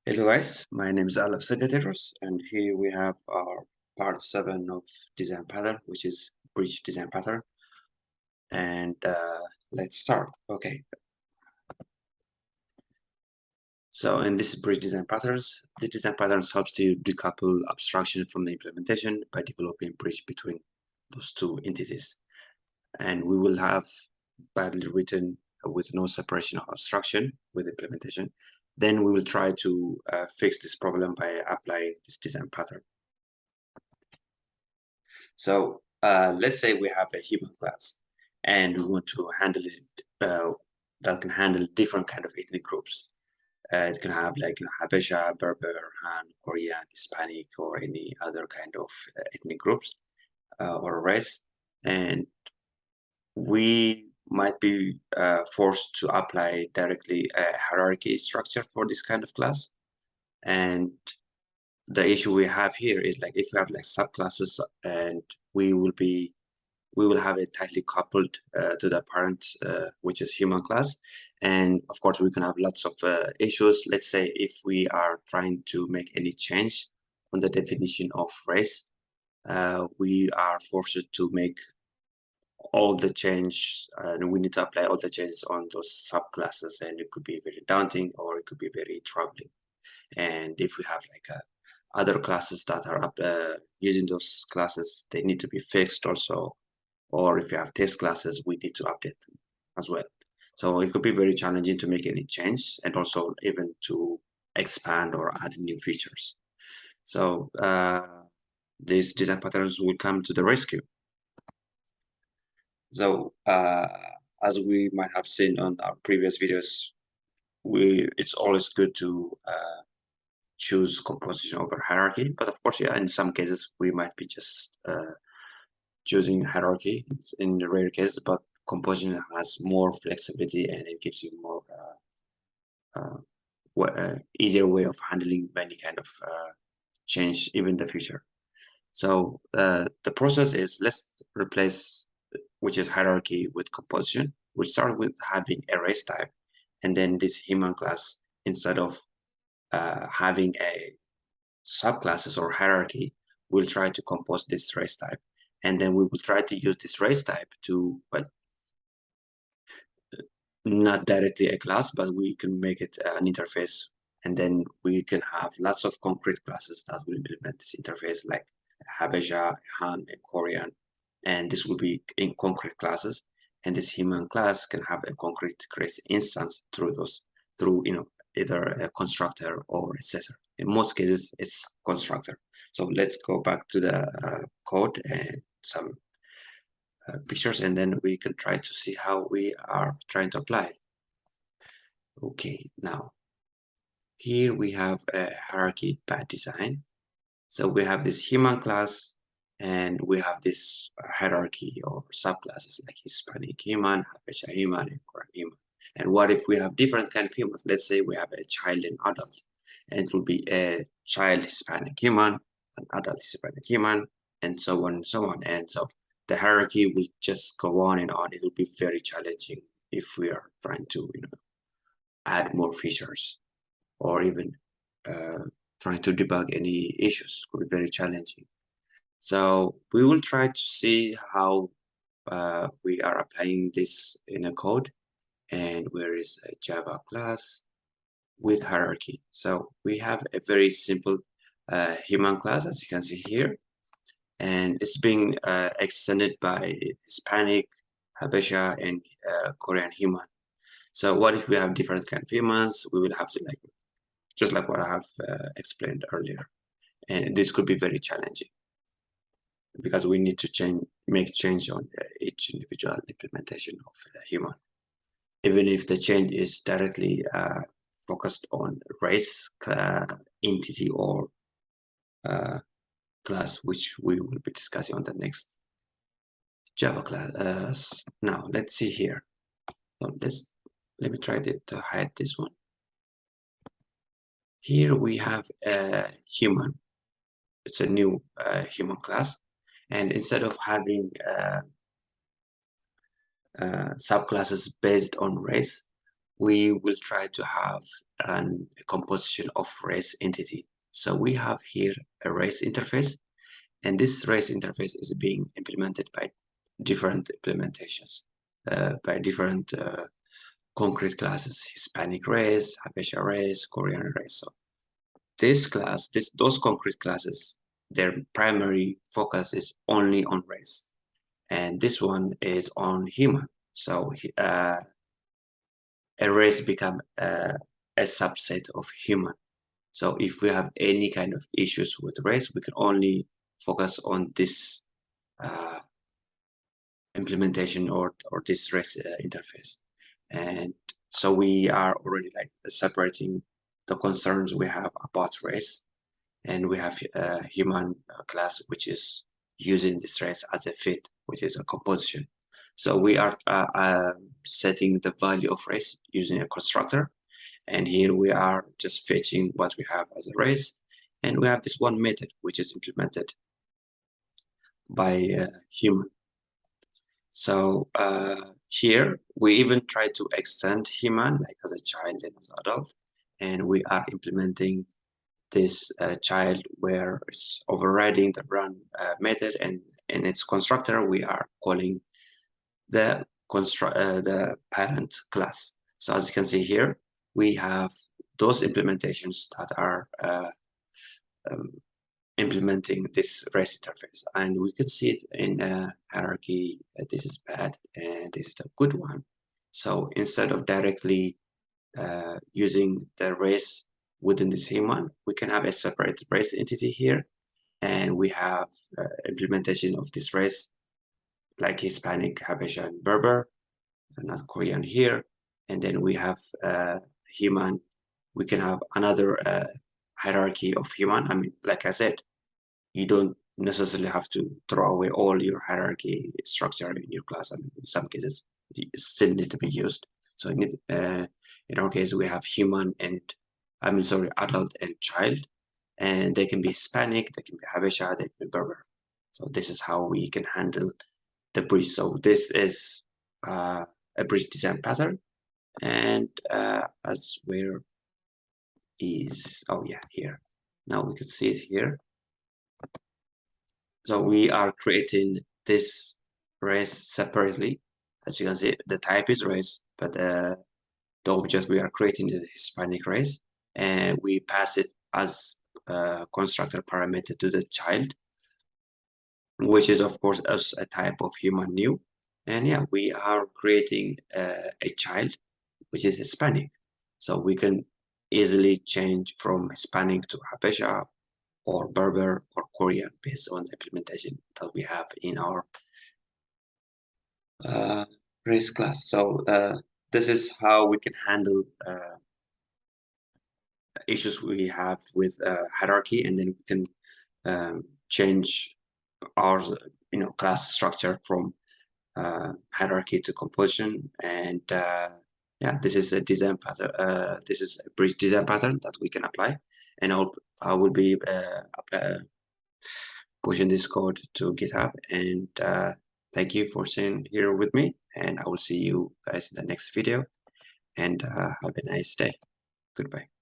Hello guys, my name is Abstraction, and here we have our part 7 of design pattern, which is bridge design pattern. And let's start. Okay. So in this bridge design patterns, the design patterns helps to decouple abstraction from the implementation by developing bridge between those two entities. And we will have badly written with no separation of abstraction with implementation. Then we will try to fix this problem by applying this design pattern. So let's say we have a human class and we want to handle it that can handle different kind of ethnic groups. It can have like Habesha, Berber, Han, Korean, Hispanic, or any other kind of ethnic groups or race. And we might be forced to apply directly a hierarchy structure for this kind of class. And the issue we have here is like if we have like subclasses and we will have it tightly coupled to the parent, which is human class. And of course, we can have lots of issues. Let's say if we are trying to make any change on the definition of race, we are forced to make all the change, and we need to apply all the changes on those subclasses, and it could be very daunting or it could be very troubling. And if we have like other classes that are using those classes, they need to be fixed also. Or if you have test classes, we need to update them as well. So it could be very challenging to make any change and also even to expand or add new features. So these design patterns will come to the rescue. So as we might have seen on our previous videos, it's always good to choose composition over hierarchy. But of course, yeah, in some cases, we might be just choosing hierarchy in the rare cases, but composition has more flexibility and it gives you more easier way of handling any kind of change, even in the future. So the process is, let's replace, which is hierarchy, with composition. We'll start with having a race type, and then this human class, instead of having a subclasses or hierarchy, we'll try to compose this race type. And then we will try to use this race type to, but not directly a class, but we can make it an interface. And then we can have lots of concrete classes that will implement this interface, like Habesha, Han, and Korean. And this will be in concrete classes. And this human class can have a concrete trace instance through either a constructor or etc. In most cases, it's constructor. So let's go back to the code and some pictures, and then we can try to see how we are trying to apply. Okay, now here we have a hierarchy by design. So we have this human class and we have this hierarchy or subclasses like Hispanic human, Habesha human, and Korean human. And what if we have different kind of humans? Let's say we have a child and adult, and it will be a child Hispanic human, an adult Hispanic human, and so on and so on. And so the hierarchy will just go on and on. It will be very challenging if we are trying to add more features or even trying to debug any issues. It could be very challenging. So we will try to see how we are applying this in a code, and where is a Java class with hierarchy. So we have a very simple human class, as you can see here, and it's being extended by Hispanic, Habesha, and Korean human. So what if we have different kind of humans? We will have to just like what I have explained earlier. And this could be very challenging because we need to make change on each individual implementation of human. Even if the change is directly focused on race, entity, or class, which we will be discussing on the next Java class. Now, let's see here. So let me try to hide this one. Here we have a human. It's a new human class. And instead of having subclasses based on race, we will try to have a composition of race entity. So we have here a race interface, and this race interface is being implemented by different implementations, by different concrete classes: Hispanic race, Habesha race, Korean race. So those concrete classes, their primary focus is only on race, and this one is on human. So a race become a subset of human. So if we have any kind of issues with race, we can only focus on this implementation or this race interface. And so we are already like separating the concerns we have about race, and we have a human class which is using this race as a fit, which is a composition. So we are setting the value of race using a constructor, and here we are just fetching what we have as a race, and we have this one method which is implemented by human. So here we even try to extend human like as a child and as adult, and we are implementing this child where it's overriding the run method, and in its constructor we are calling the parent class. So as you can see here, we have those implementations that are implementing this REST interface, and we could see it in a hierarchy. This is bad and this is the good one. So instead of directly using the race within this human, we can have a separate race entity here, and we have implementation of this race like Hispanic, Habesha, and Berber, and not Korean here. And then we have human. We can have another hierarchy of human. I mean, like I said, you don't necessarily have to throw away all your hierarchy structure in your class. I mean, in some cases, it still need to be used. So in our case, we have human and, adult and child, and they can be Hispanic, they can be Habesha, they can be Berber. So this is how we can handle the bridge. So this is a bridge design pattern, and as where is, oh yeah, here. Now we can see it here. So we are creating this race separately. As you can see, the type is race, but the object we are creating is a Hispanic race, and we pass it as a constructor parameter to the child, which is of course as a type of human new. And yeah, we are creating a child which is Hispanic. So we can easily change from Hispanic to Habesha or Berber or Korean based on the implementation that we have in our race class. So this is how we can handle issues we have with hierarchy, and then we can change our class structure from hierarchy to composition. And yeah, this is a design pattern. This is a bridge design pattern that we can apply, and I will be pushing this code to GitHub. And thank you for staying here with me, and I will see you guys in the next video. And have a nice day. Goodbye.